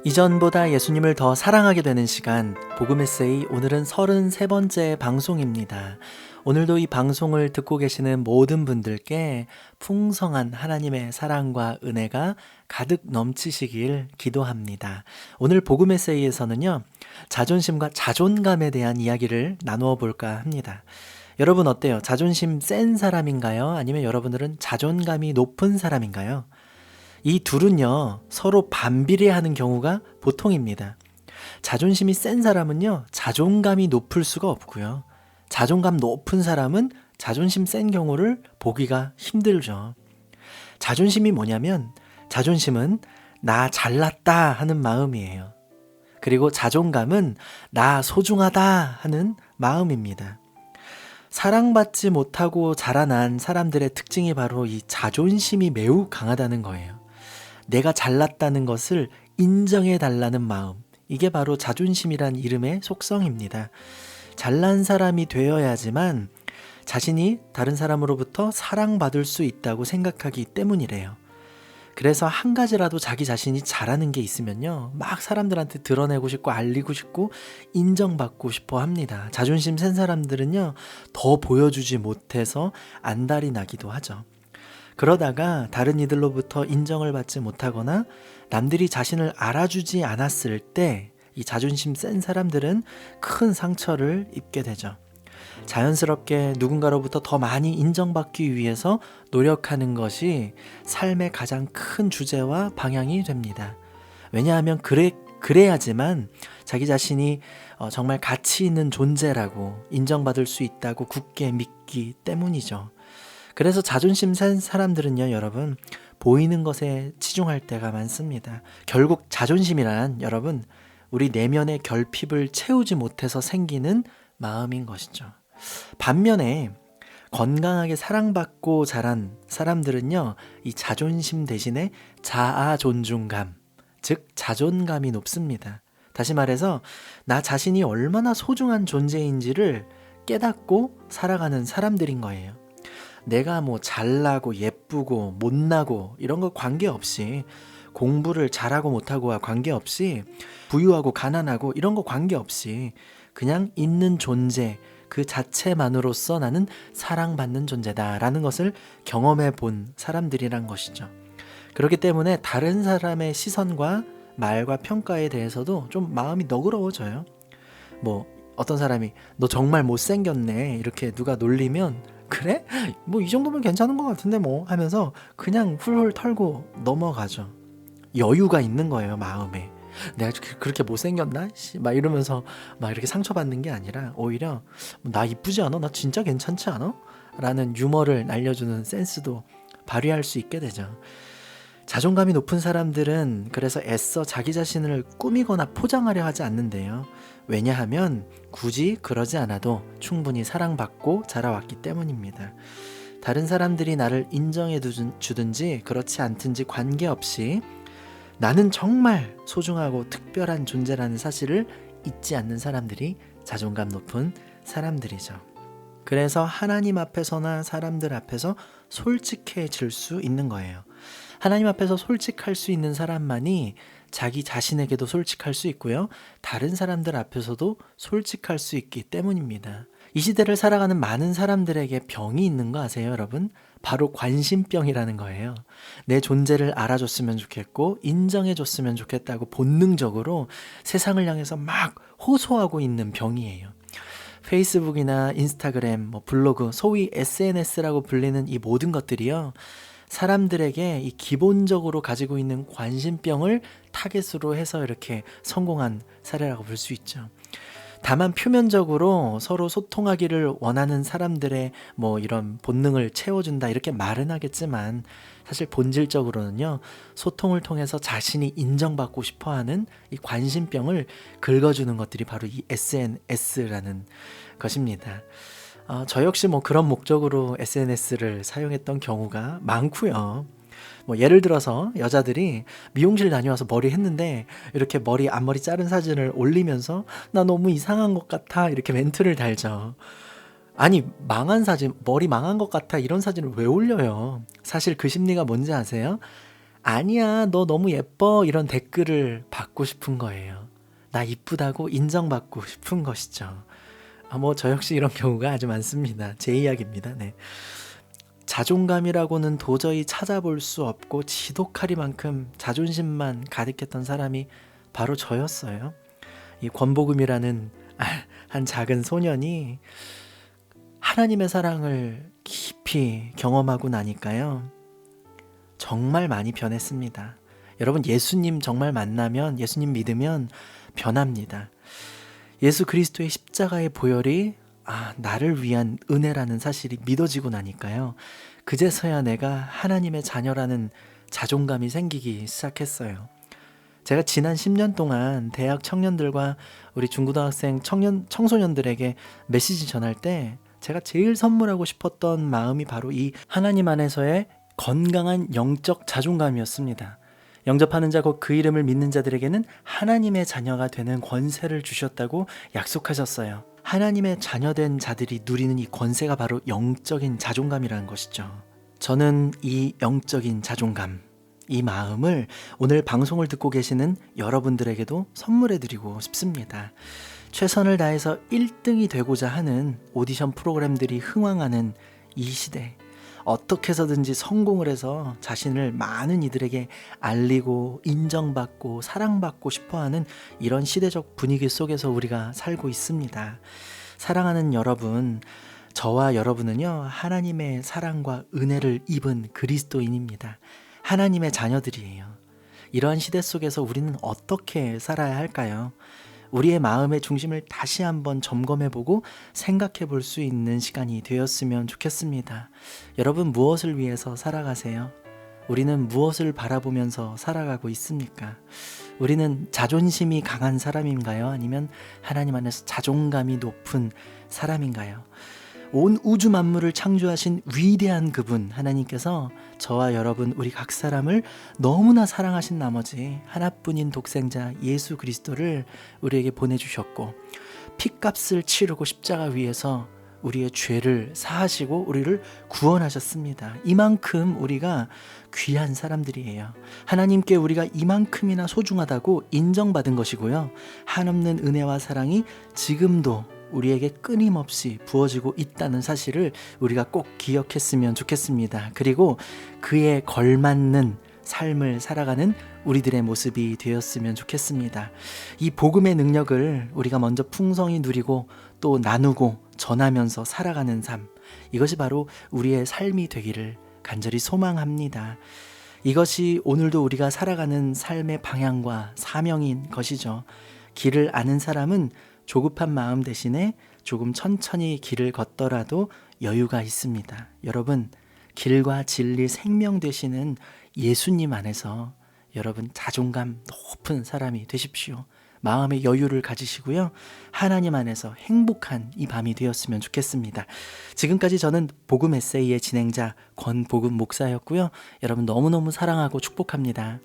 이전보다 예수님을 더 사랑하게 되는 시간, 복음 에세이 오늘은 33번째 방송입니다. 오늘도 이 방송을 듣고 계시는 모든 분들께 풍성한 하나님의 사랑과 은혜가 가득 넘치시길 기도합니다. 오늘 복음 에세이에서는요, 자존심과 자존감에 대한 이야기를 나누어 볼까 합니다. 여러분 어때요? 자존심 센 사람인가요? 아니면 여러분들은 자존감이 높은 사람인가요? 이 둘은요, 서로 반비례하는 경우가 보통입니다. 자존심이 센 사람은요, 자존감이 높을 수가 없고요. 자존감 높은 사람은 자존심 센 경우를 보기가 힘들죠. 자존심이 뭐냐면, 자존심은 나 잘났다 하는 마음이에요. 그리고 자존감은 나 소중하다 하는 마음입니다. 사랑받지 못하고 자라난 사람들의 특징이 바로 이 자존심이 매우 강하다는 거예요. 내가 잘났다는 것을 인정해 달라는 마음, 이게 바로 자존심이란 이름의 속성입니다. 잘난 사람이 되어야지만 자신이 다른 사람으로부터 사랑받을 수 있다고 생각하기 때문이래요. 그래서 한 가지라도 자기 자신이 잘하는 게 있으면요, 막 사람들한테 드러내고 싶고 알리고 싶고 인정받고 싶어 합니다. 자존심 센 사람들은요, 더 보여주지 못해서 안달이 나기도 하죠. 그러다가 다른 이들로부터 인정을 받지 못하거나 남들이 자신을 알아주지 않았을 때 이 자존심 센 사람들은 큰 상처를 입게 되죠. 자연스럽게 누군가로부터 더 많이 인정받기 위해서 노력하는 것이 삶의 가장 큰 주제와 방향이 됩니다. 왜냐하면 그래야지만 자기 자신이 정말 가치 있는 존재라고 인정받을 수 있다고 굳게 믿기 때문이죠. 그래서 자존심 센 사람들은요, 여러분, 보이는 것에 치중할 때가 많습니다. 결국 자존심이란, 여러분, 우리 내면의 결핍을 채우지 못해서 생기는 마음인 것이죠. 반면에 건강하게 사랑받고 자란 사람들은요, 이 자존심 대신에 자아 존중감, 즉 자존감이 높습니다. 다시 말해서 나 자신이 얼마나 소중한 존재인지를 깨닫고 살아가는 사람들인 거예요. 내가 뭐 잘나고 예쁘고 못나고 이런 거 관계없이, 공부를 잘하고 못하고와 관계없이, 부유하고 가난하고 이런 거 관계없이 그냥 있는 존재 그 자체만으로서 나는 사랑받는 존재다라는 것을 경험해 본 사람들이란 것이죠. 그렇기 때문에 다른 사람의 시선과 말과 평가에 대해서도 좀 마음이 너그러워져요. 뭐 어떤 사람이 너 정말 못생겼네 이렇게 누가 놀리면, 그래? 뭐 이 정도면 괜찮은 것 같은데 뭐 하면서 그냥 훌훌 털고 넘어가죠. 여유가 있는 거예요, 마음에. 내가 그렇게 못생겼나? 막 이러면서 막 이렇게 상처받는 게 아니라 오히려 나 이쁘지 않아? 나 진짜 괜찮지 않아? 라는 유머를 날려주는 센스도 발휘할 수 있게 되죠. 자존감이 높은 사람들은 그래서 애써 자기 자신을 꾸미거나 포장하려 하지 않는데요. 왜냐하면 굳이 그러지 않아도 충분히 사랑받고 자라왔기 때문입니다. 다른 사람들이 나를 인정해 주든지 그렇지 않든지 관계없이 나는 정말 소중하고 특별한 존재라는 사실을 잊지 않는 사람들이 자존감 높은 사람들이죠. 그래서 하나님 앞에서나 사람들 앞에서 솔직해질 수 있는 거예요. 하나님 앞에서 솔직할 수 있는 사람만이 자기 자신에게도 솔직할 수 있고요, 다른 사람들 앞에서도 솔직할 수 있기 때문입니다. 이 시대를 살아가는 많은 사람들에게 병이 있는 거 아세요, 여러분? 바로 관심병이라는 거예요. 내 존재를 알아줬으면 좋겠고 인정해줬으면 좋겠다고 본능적으로 세상을 향해서 막 호소하고 있는 병이에요. 페이스북이나 인스타그램, 블로그, 소위 SNS라고 불리는 이 모든 것들이요, 사람들에게 이 기본적으로 가지고 있는 관심병을 타겟으로 해서 이렇게 성공한 사례라고 볼 수 있죠. 다만 표면적으로 서로 소통하기를 원하는 사람들의 이런 본능을 채워준다 이렇게 말은 하겠지만, 사실 본질적으로는요, 소통을 통해서 자신이 인정받고 싶어하는 이 관심병을 긁어주는 것들이 바로 이 SNS라는 것입니다. 저 역시 그런 목적으로 SNS를 사용했던 경우가 많고요. 예를 들어서 여자들이 미용실 다녀와서 머리 했는데 이렇게 앞머리 자른 사진을 올리면서 나 너무 이상한 것 같아 이렇게 멘트를 달죠. 아니, 망한 사진, 머리 망한 것 같아 이런 사진을 왜 올려요? 사실 그 심리가 뭔지 아세요? 아니야, 너 너무 예뻐. 이런 댓글을 받고 싶은 거예요. 나 이쁘다고 인정받고 싶은 것이죠. 저 역시 이런 경우가 아주 많습니다. 제 이야기입니다. 네. 자존감이라고는 도저히 찾아볼 수 없고 지독하리만큼 자존심만 가득했던 사람이 바로 저였어요. 이 권복음이라는 한 작은 소년이 하나님의 사랑을 깊이 경험하고 나니까요, 정말 많이 변했습니다. 여러분, 예수님 정말 만나면, 예수님 믿으면 변합니다. 예수 그리스도의 십자가의 보혈이 나를 위한 은혜라는 사실이 믿어지고 나니까요, 그제서야 내가 하나님의 자녀라는 자존감이 생기기 시작했어요. 제가 지난 10년 동안 대학 청년들과 우리 중고등학생 청소년들에게 메시지 전할 때 제가 제일 선물하고 싶었던 마음이 바로 이 하나님 안에서의 건강한 영적 자존감이었습니다. 영접하는 자 곧 그 이름을 믿는 자들에게는 하나님의 자녀가 되는 권세를 주셨다고 약속하셨어요. 하나님의 자녀된 자들이 누리는 이 권세가 바로 영적인 자존감이라는 것이죠. 저는 이 영적인 자존감, 이 마음을 오늘 방송을 듣고 계시는 여러분들에게도 선물해드리고 싶습니다. 최선을 다해서 1등이 되고자 하는 오디션 프로그램들이 흥왕하는 이 시대, 어떻게 해서든지 성공을 해서 자신을 많은 이들에게 알리고 인정받고 사랑받고 싶어하는 이런 시대적 분위기 속에서 우리가 살고 있습니다. 사랑하는 여러분, 저와 여러분은요, 하나님의 사랑과 은혜를 입은 그리스도인입니다. 하나님의 자녀들이에요. 이러한 시대 속에서 우리는 어떻게 살아야 할까요? 우리의 마음의 중심을 다시 한번 점검해보고 생각해 볼 수 있는 시간이 되었으면 좋겠습니다. 여러분, 무엇을 위해서 살아가세요? 우리는 무엇을 바라보면서 살아가고 있습니까? 우리는 자존심이 강한 사람인가요? 아니면 하나님 안에서 자존감이 높은 사람인가요? 온 우주 만물을 창조하신 위대한 그분 하나님께서 저와 여러분 우리 각 사람을 너무나 사랑하신 나머지 하나뿐인 독생자 예수 그리스도를 우리에게 보내주셨고, 핏값을 치르고 십자가 위에서 우리의 죄를 사하시고 우리를 구원하셨습니다. 이만큼 우리가 귀한 사람들이에요. 하나님께 우리가 이만큼이나 소중하다고 인정받은 것이고요, 한없는 은혜와 사랑이 지금도 우리에게 끊임없이 부어지고 있다는 사실을 우리가 꼭 기억했으면 좋겠습니다. 그리고 그에 걸맞는 삶을 살아가는 우리들의 모습이 되었으면 좋겠습니다. 이 복음의 능력을 우리가 먼저 풍성히 누리고 또 나누고 전하면서 살아가는 삶, 이것이 바로 우리의 삶이 되기를 간절히 소망합니다. 이것이 오늘도 우리가 살아가는 삶의 방향과 사명인 것이죠. 길을 아는 사람은 조급한 마음 대신에 조금 천천히 길을 걷더라도 여유가 있습니다. 여러분, 길과 진리 생명 되시는 예수님 안에서 여러분 자존감 높은 사람이 되십시오. 마음의 여유를 가지시고요, 하나님 안에서 행복한 이 밤이 되었으면 좋겠습니다. 지금까지 저는 복음 에세이의 진행자 권복음 목사였고요. 여러분 너무너무 사랑하고 축복합니다.